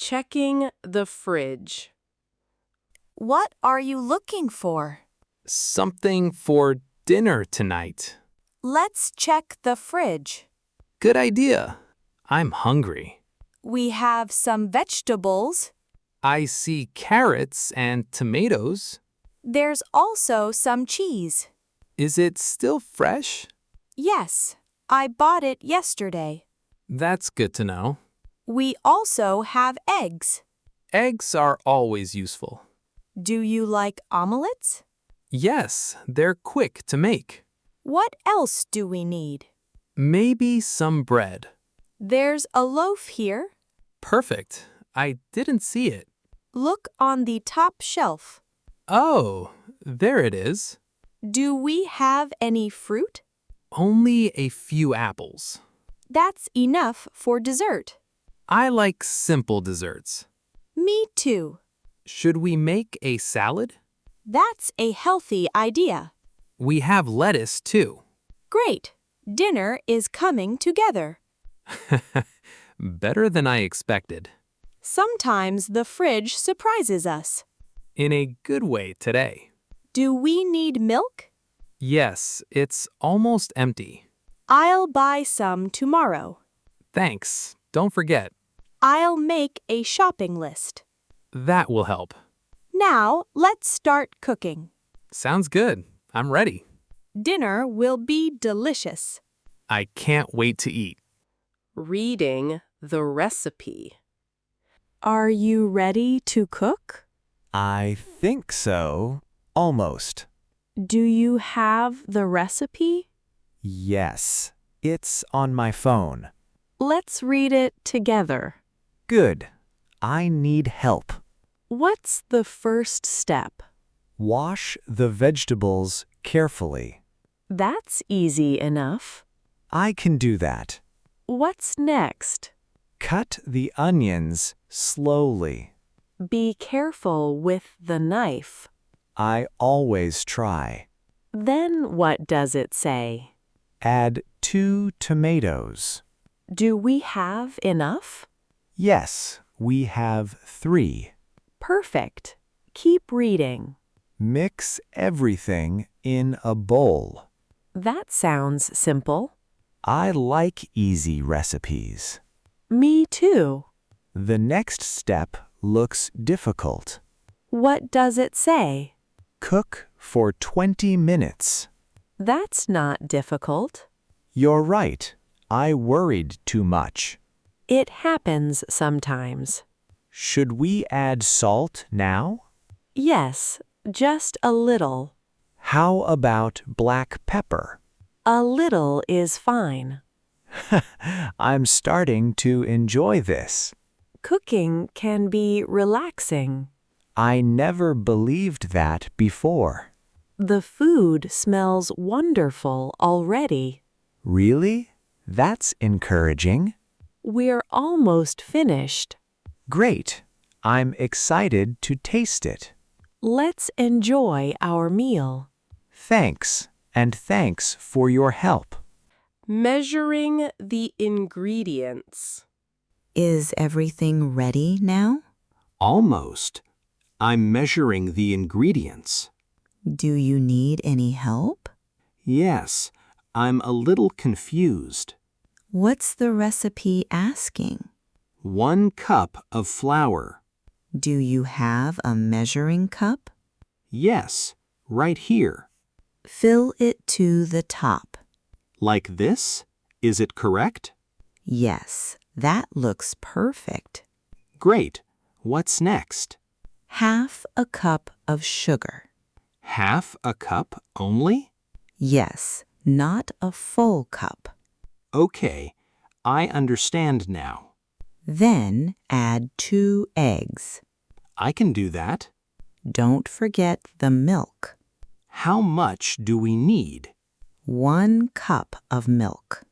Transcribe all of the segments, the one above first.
Checking the fridge. What are you looking for? Something for dinner tonight. Let's check the fridge. Good idea. I'm hungry. We have some vegetables. I see carrots and tomatoes. There's also some cheese. Is it still fresh? Yes, I bought it yesterday. That's good to know. We also have eggs. Eggs are always useful. Do you like omelets? Yes, they're quick to make. What else do we need? Maybe some bread. There's a loaf here. Perfect. I didn't see it. Look on the top shelf. Oh, there it is. Do we have any fruit? Only a few apples. That's enough for dessert. I like simple desserts. Me too. Should we make a salad? That's a healthy idea. We have lettuce too. Great. Dinner is coming together. Better than I expected. Sometimes the fridge surprises us. In a good way today. Do we need milk? Yes, it's almost empty. I'll buy some tomorrow. Thanks. Don't forget. I'll make a shopping list. That will help. Now, let's start cooking. Sounds good. I'm ready. Dinner will be delicious. I can't wait to eat. Reading the recipe. Are you ready to cook? I think so. Almost. Do you have the recipe? Yes. It's on my phone. Let's read it together. Good. I need help. What's the first step? Wash the vegetables carefully. That's easy enough. I can do that. What's next? Cut the onions slowly. Be careful with the knife. I always try. Then what does it say? Add 2 tomatoes. Do we have enough? Yes, we have 3. Perfect. Keep reading. Mix everything in a bowl. That sounds simple. I like easy recipes. Me too. The next step looks difficult. What does it say? Cook for 20 minutes. That's not difficult. You're right. I worried too much. It happens sometimes. Should we add salt now? Yes, just a little. How about black pepper? A little is fine. I'm starting to enjoy this. Cooking can be relaxing. I never believed that before. The food smells wonderful already. Really? That's encouraging. We're almost finished. Great. I'm excited to taste it. Let's enjoy our meal. Thanks, and thanks for your help. Measuring the ingredients. Is everything ready now? Almost. I'm measuring the ingredients. Do you need any help? Yes, I'm a little confused. What's the recipe asking? 1 cup of flour. Do you have a measuring cup? Yes, right here. Fill it to the top. Like this? Is it correct? Yes, that looks perfect. Great. What's next? Half a cup of sugar. Half a cup only? Yes, not a full cup. Okay, I understand now. Then add 2 eggs. I can do that. Don't forget the milk. How much do we need? 1 cup of milk.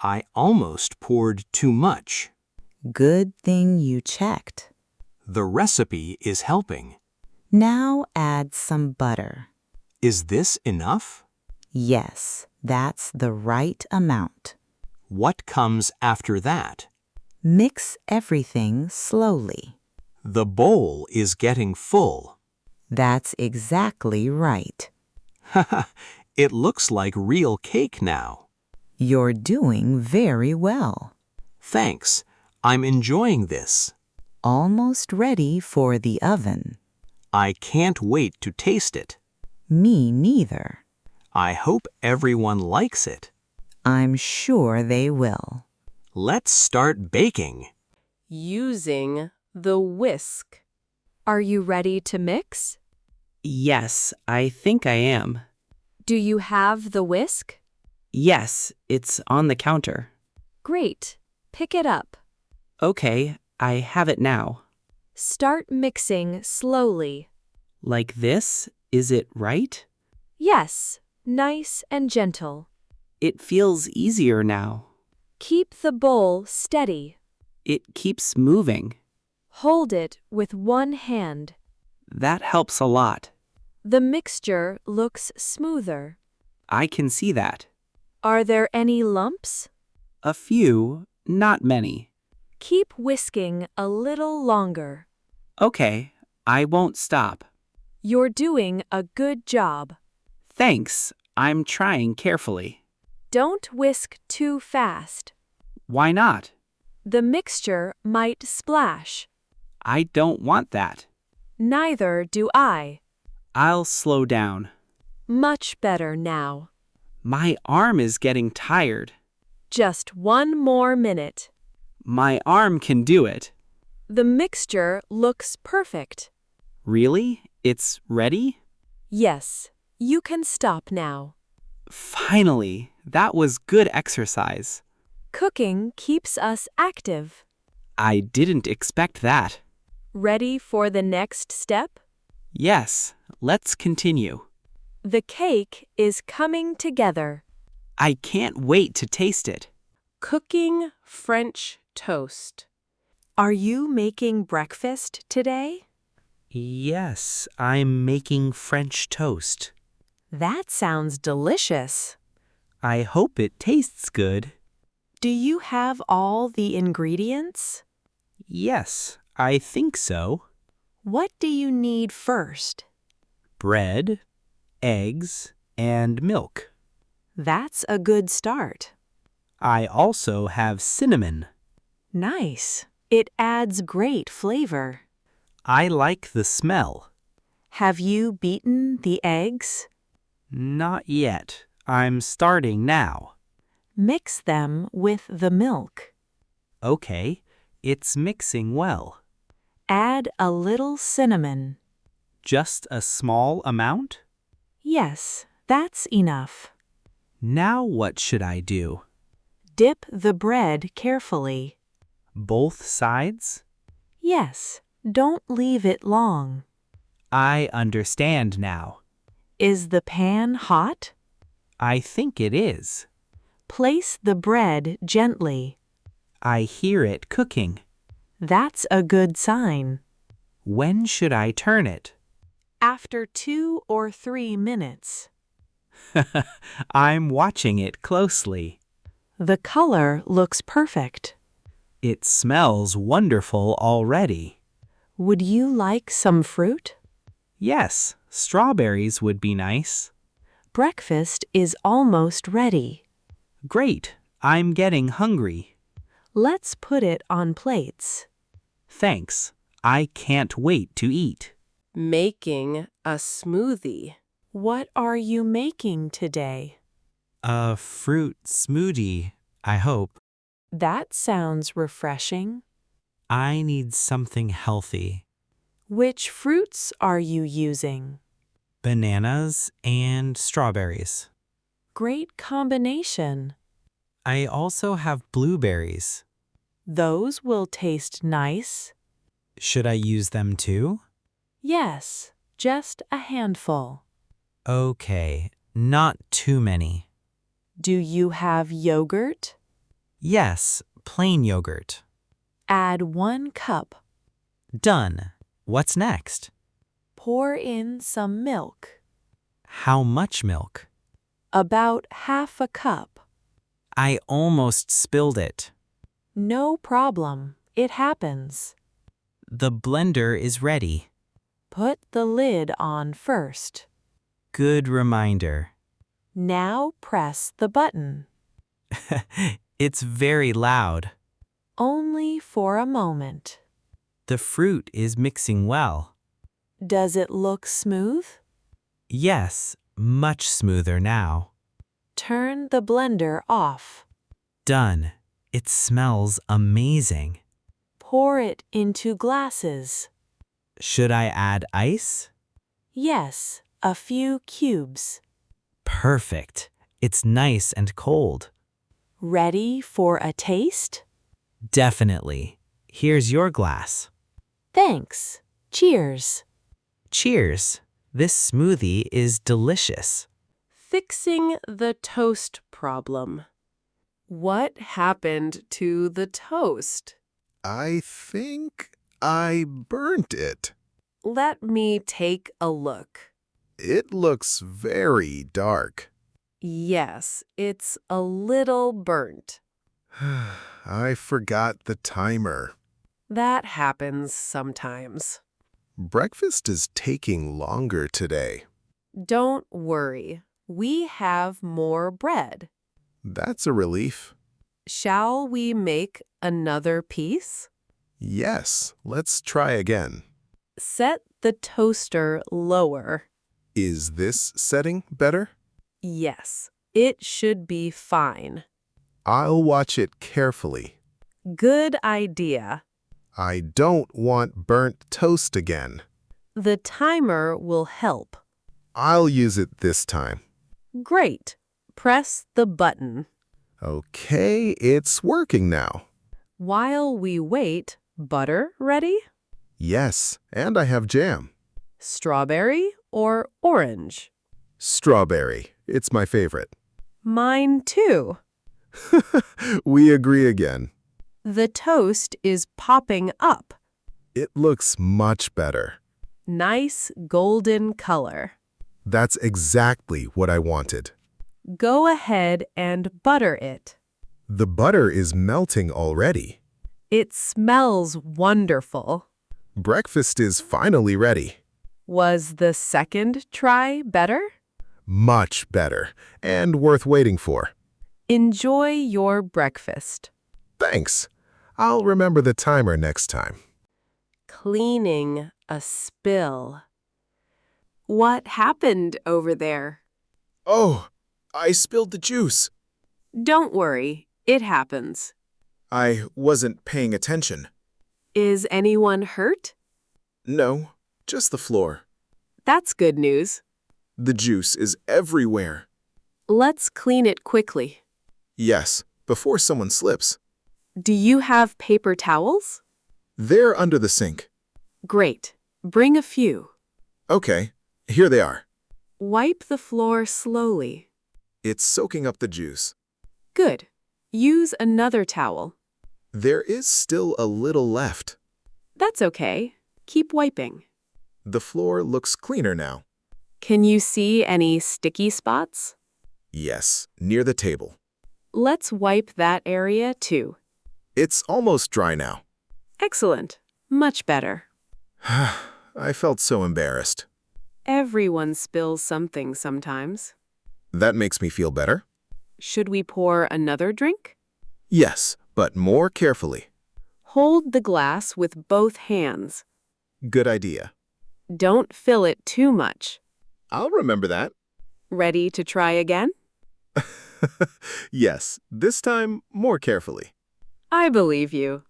I almost poured too much. Good thing you checked. The recipe is helping. Now add some butter. Is this enough? Yes, that's the right amount. What comes after that? Mix everything slowly. The bowl is getting full. That's exactly right. It looks like real cake now. You're doing very well. Thanks. I'm enjoying this. Almost ready for the oven. I can't wait to taste it. Me neither. I hope everyone likes it. I'm sure they will. Let's start baking. Using the whisk. Are you ready to mix? Yes, I think I am. Do you have the whisk? Yes, it's on the counter. Great. Pick it up. Okay, I have it now. Start mixing slowly. Like this, is it right? Yes, nice and gentle. It feels easier now. Keep the bowl steady. It keeps moving. Hold it with one hand. That helps a lot. The mixture looks smoother. I can see that. Are there any lumps? A few, not many. Keep whisking a little longer. Okay, I won't stop. You're doing a good job. Thanks, I'm trying carefully. Don't whisk too fast. Why not? The mixture might splash. I don't want that. Neither do I. I'll slow down. Much better now. My arm is getting tired. Just one more minute. My arm can do it. The mixture looks perfect. Really? It's ready? Yes, you can stop now. Finally, that was good exercise. Cooking keeps us active. I didn't expect that. Ready for the next step? Yes, let's continue. The cake is coming together. I can't wait to taste it. Cooking French toast. Are you making breakfast today? Yes, I'm making French toast. That sounds delicious. I hope it tastes good. Do you have all the ingredients? Yes, I think so. What do you need first? Bread, eggs, and milk. That's a good start. I also have cinnamon. Nice. It adds great flavor. I like the smell. Have you beaten the eggs? Not yet. I'm starting now. Mix them with the milk. Okay, it's mixing well. Add a little cinnamon. Just a small amount? Yes, that's enough. Now what should I do? Dip the bread carefully. Both sides? Yes, don't leave it long. I understand now. Is the pan hot? I think it is. Place the bread gently. I hear it cooking. That's a good sign. When should I turn it? After 2 or 3 minutes. I'm watching it closely. The color looks perfect. It smells wonderful already. Would you like some fruit? Yes, strawberries would be nice. Breakfast is almost ready. Great, I'm getting hungry. Let's put it on plates. Thanks, I can't wait to eat. Making a smoothie. What are you making today? A fruit smoothie, I hope. That sounds refreshing. I need something healthy. Which fruits are you using? Bananas and strawberries. Great combination. I also have blueberries. Those will taste nice. Should I use them too? Yes, just a handful. Okay, not too many. Do you have yogurt? Yes, plain yogurt. Add 1 cup. Done. What's next? Pour in some milk. How much milk? About half a cup. I almost spilled it. No problem. It happens. The blender is ready. Put the lid on first. Good reminder. Now press the button. It's very loud. Only for a moment. The fruit is mixing well. Does it look smooth? Yes, much smoother now. Turn the blender off. Done. It smells amazing. Pour it into glasses. Should I add ice? Yes, a few cubes. Perfect. It's nice and cold. Ready for a taste? Definitely. Here's your glass. Thanks. Cheers. Cheers. This smoothie is delicious. Fixing the toast problem. What happened to the toast? I think I burnt it. Let me take a look. It looks very dark. Yes, it's a little burnt. I forgot the timer. That happens sometimes. Breakfast is taking longer today. Don't worry. We have more bread. That's a relief. Shall we make another piece? Yes, let's try again. Set the toaster lower. Is this setting better? Yes, it should be fine. I'll watch it carefully. Good idea. I don't want burnt toast again. The timer will help. I'll use it this time. Great. Press the button. Okay, it's working now. While we wait, butter ready? Yes, and I have jam. Strawberry or orange? Strawberry. It's my favorite. Mine too. We agree again. The toast is popping up. It looks much better. Nice golden color. That's exactly what I wanted. Go ahead and butter it. The butter is melting already. It smells wonderful. Breakfast is finally ready. Was the second try better? Much better, and worth waiting for. Enjoy your breakfast. Thanks. I'll remember the timer next time. Cleaning a spill. What happened over there? Oh, I spilled the juice. Don't worry, it happens. I wasn't paying attention. Is anyone hurt? No, just the floor. That's good news. The juice is everywhere. Let's clean it quickly. Yes, before someone slips. Do you have paper towels? They're under the sink. Great. Bring a few. Okay, here they are. Wipe the floor slowly. It's soaking up the juice. Good. Use another towel. There is still a little left. That's okay. Keep wiping. The floor looks cleaner now. Can you see any sticky spots? Yes, near the table. Let's wipe that area too. It's almost dry now. Excellent. Much better. I felt so embarrassed. Everyone spills something sometimes. That makes me feel better. Should we pour another drink? Yes, but more carefully. Hold the glass with both hands. Good idea. Don't fill it too much. I'll remember that. Ready to try again? Yes, this time more carefully. I believe you.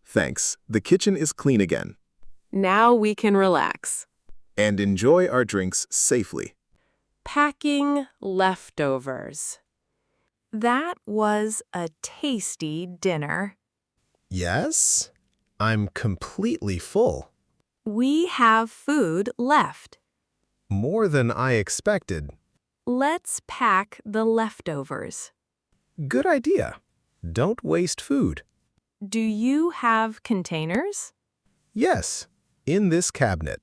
Thanks. The kitchen is clean again. Now we can relax. And enjoy our drinks safely. Packing leftovers. That was a tasty dinner. Yes? I'm completely full. We have food left. More than I expected. Let's pack the leftovers. Good idea. Don't waste food. Do you have containers? Yes, in this cabinet.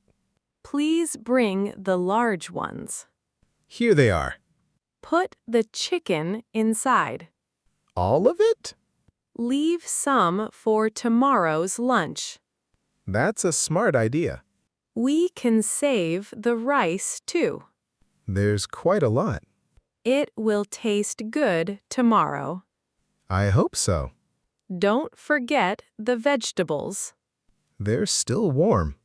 Please bring the large ones. Here they are. Put the chicken inside. All of it? Leave some for tomorrow's lunch. That's a smart idea. We can save the rice too. There's quite a lot. It will taste good tomorrow. I hope so. Don't forget the vegetables. They're still warm.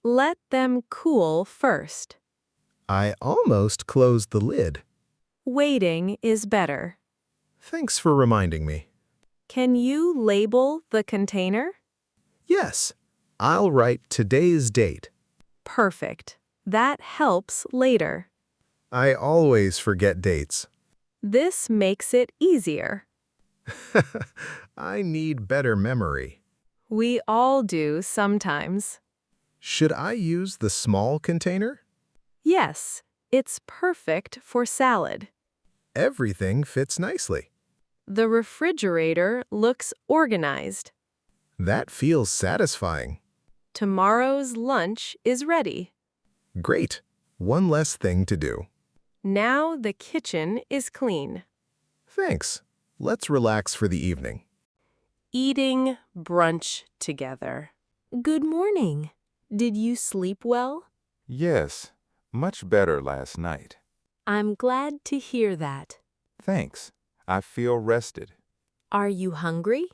Let them cool first. I almost closed the lid. Waiting is better. Thanks for reminding me. Can you label the container? Yes, I'll write today's date. Perfect. That helps later. I always forget dates. This makes it easier. I need better memory. We all do sometimes. Should I use the small container? Yes, it's perfect for salad. Everything fits nicely. The refrigerator looks organized. That feels satisfying. Tomorrow's lunch is ready. Great. One less thing to do. Now the kitchen is clean. Thanks. Let's relax for the evening. Eating brunch together. Good morning. Did you sleep well? Yes, much better last night. I'm glad to hear that. Thanks. I feel rested. Are you hungry?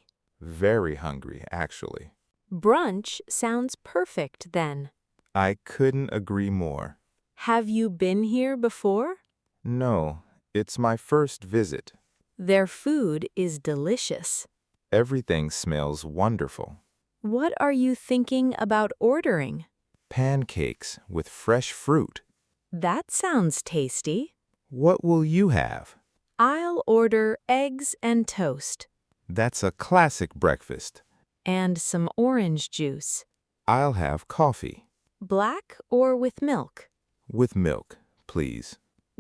Very hungry, actually. Brunch sounds perfect then. I couldn't agree more. Have you been here before? No, it's my first visit. Their food is delicious. Everything smells wonderful. What are you thinking about ordering? Pancakes with fresh fruit. That sounds tasty. What will you have? I'll order eggs and toast. That's a classic breakfast. And some orange juice. I'll have coffee. Black or with milk? With milk, please.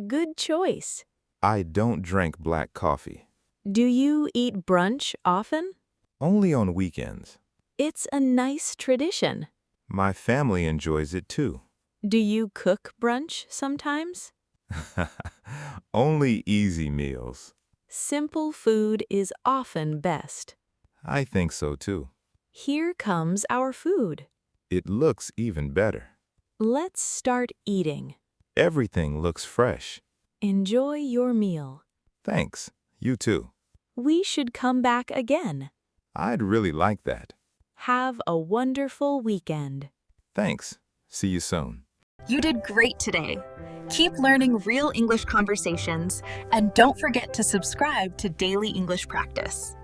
Good choice. I don't drink black coffee. Do you eat brunch often? Only on weekends. It's a nice tradition. My family enjoys it too. Do you cook brunch sometimes? Only easy meals. Simple food is often best. I think so too. Here comes our food. It looks even better. Let's start eating. Everything looks fresh. Enjoy your meal. Thanks. You too. We should come back again. I'd really like that. Have a wonderful weekend. Thanks. See you soon. You did great today. Keep learning real English conversations and don't forget to subscribe to Daily English Practice.